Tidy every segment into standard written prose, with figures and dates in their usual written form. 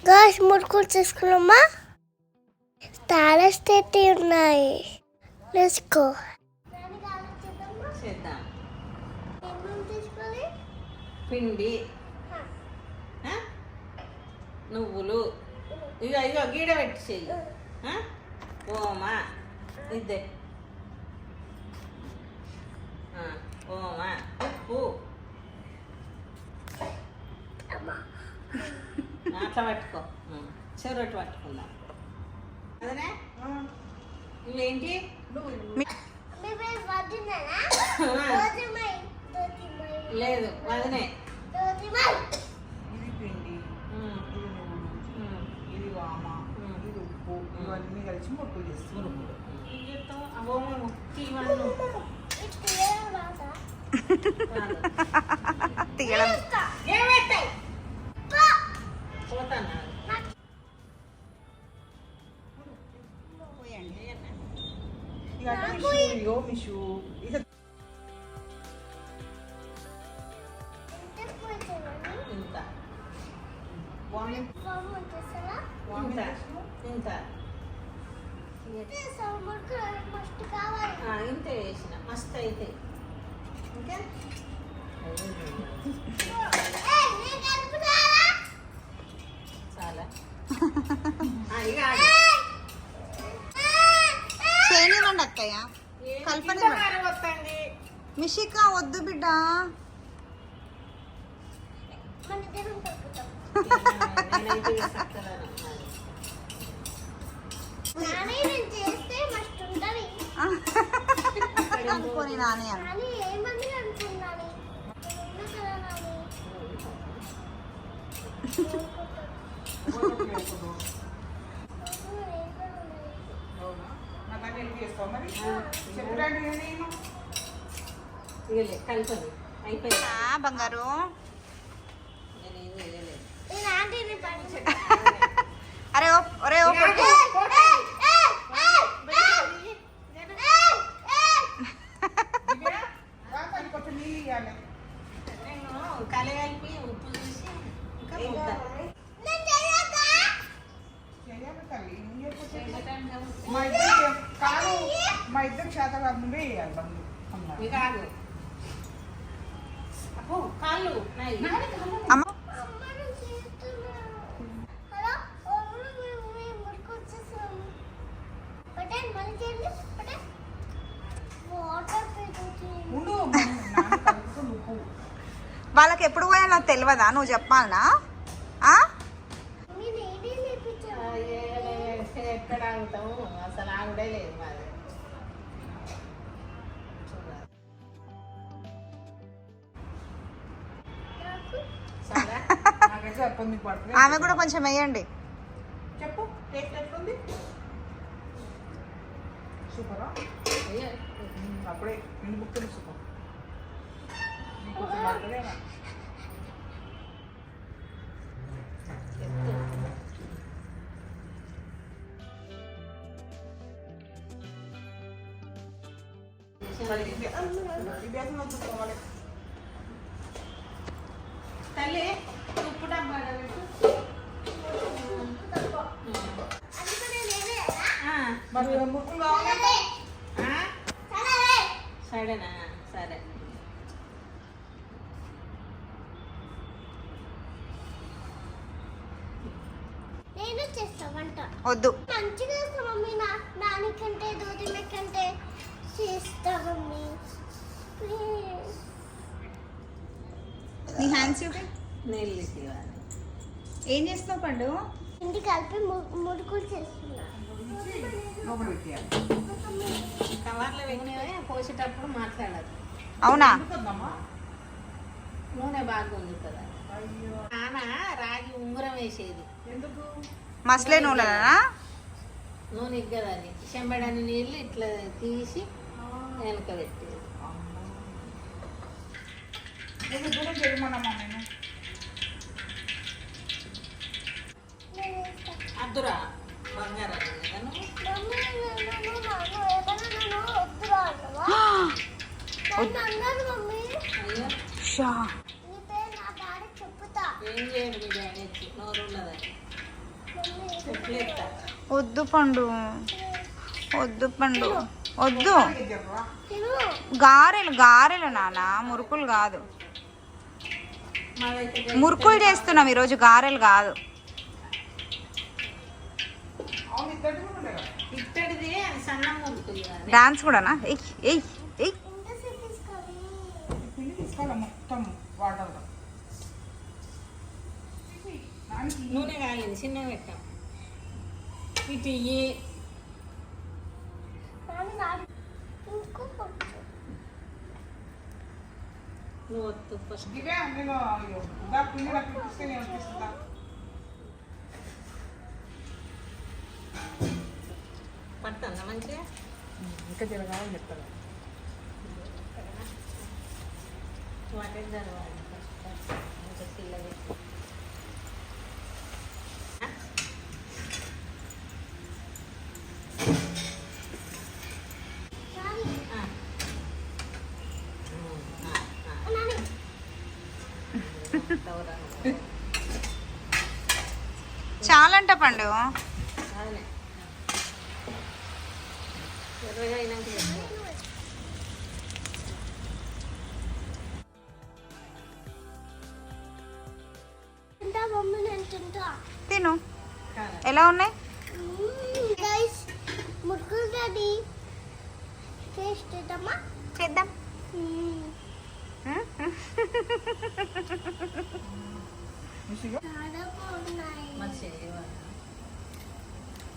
దోశ మురుకులు చేసుకున్నామా. చాలా స్టేట్ ఉన్నాయి. వేసుకో చేద్దాం. పిండి, నువ్వులు, ఇగో ఇగో గీడ పెట్టి చెయ్యి. ఓమా ఇద్దే, ఓమా, ఉప్పు అట్లా పట్టుకో. చెరొట్టు పట్టుకుందాం. అదనే ఇవేంటి? లేదు అదనే ఇది పిండి, ఇది వామ, ఇది ఉప్పు, ఇవన్నీ కలిసి మురుకులు చేస్తాం. తీయడం మిషు ఇది ఇంత వేసిన మస్తు అయితే ఇంకా చాలా చేయనివ్వండి అక్కయ్య, కల్పనివ్వండి. మిషిక వద్దు బిడ్డ. అనుకోని నానే కల్పని అయిపోయింది. బంగారు అరే ఒరే ఓ కలగలిపి ఉప్పు చూసి ఇంకా మా ఇద్దరు శాత కాదు, నువ్వే వేయాలి బంధు. కాదు కాళ్ళు అమ్మ వాళ్ళకి ఎప్పుడు పోయాలో నాకు తెలియదా? నువ్వు చెప్పాలనా? ఎక్కడ ఆగుతాము అసలు ఆగుడే లేదు మాది. ఆమె కూడా కొంచెం వేయండి. చెప్పు టేస్ట్ ఎట్లుంది? సూపరా? అప్పుడే రెండు బుక్కలు సూపర్. కొంచెం పడతలేనా? తల్లి ఉప్పు డబ్బా సరేనా? సరే నేను చేస్తా వంట. వద్దు మంచిగా చేస్తా మమ్మీ. నాని కంటే దూదిమ కంటే చేస్తా మమ్మీ. నీ హ్యాండ్స్ చూపి. నీళ్ళు ఇవ్వాలి. ఏం చేస్తున్నావు పండు? ఇంటి కలిపి మురుకులు చేస్తున్నా. కవర్లో వెంగినవే పోసేటప్పుడు మాట్లాడదు. అవునా? నూనె బాగా ఉంది కదా. నాన్న రాగి ఉంగరం వేసేది. ఎందుకు? మసలే నూనెనా? నూనె ఇగ్గదని చెంబడని నీళ్ళు ఇట్లా తీసి వెనక పెట్టేది. అద్దురా బంగారం ఏం చేయడు మీ డాడీ నోరు ఉన్నదని. చెట్లెత్తా వద్దు పండు, వద్దు పండు, వద్దు. తిను. గారెలు గారెలు నాన్న, మురుకులు కాదు. మాదైతే మురుకులు చేస్తున్నాం ఈరోజు, గారెలు కాదు. అవును ఇద్దరు కూడా ఉంటాయి కదా. ఇత్తడిది అది సన్నం మురుకులు కాదు. డాన్స్ కూడానా? ఎయ్ ఎయ్ ఎయ్. ఇంతసేపు తీసుకోవాలి. ఈ పిండి తీసుకోవాలి మొత్తం వాటర్లో. దానికి నూనె కాగింది చిన్నగా పెట్టాం. ఇటు ఇయ్యి. నాని రాదు. ఇంకో పొట్టు. నువ్వు వద్దు ఫస్ట్. ఇవే నేను దా పిండి నాకు తీసుకొని అనిపిస్తుందా. పడుతుందా మంచిగా? ఇంకా జరగాలని చెప్తాను. వాటర్ చదవాలి ఫస్ట్. ఇంకా పిల్లలు నాని. ఆ. నాని. చాలంట పండు. అవునే ఎర్రగా అయినాక చేసుకోవాలి. తింటా మమ్మీ, నేను తింటా. తిను. కాదా? ఎలా ఉన్నాయి? గైస్, మురుకులు రెడీ. టేస్ట్ చేద్దామా? చేద్దాం. చాలా బాగున్నాయి. మరి చేయవాలి.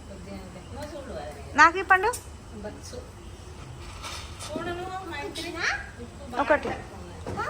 కొద్దిగా అంటే నువ్వు చూడు అది. నాకు ఈ పండు బచ్చు చూడను మైత్రి. ఒకటి. ఉప్పు బాగా ఆ?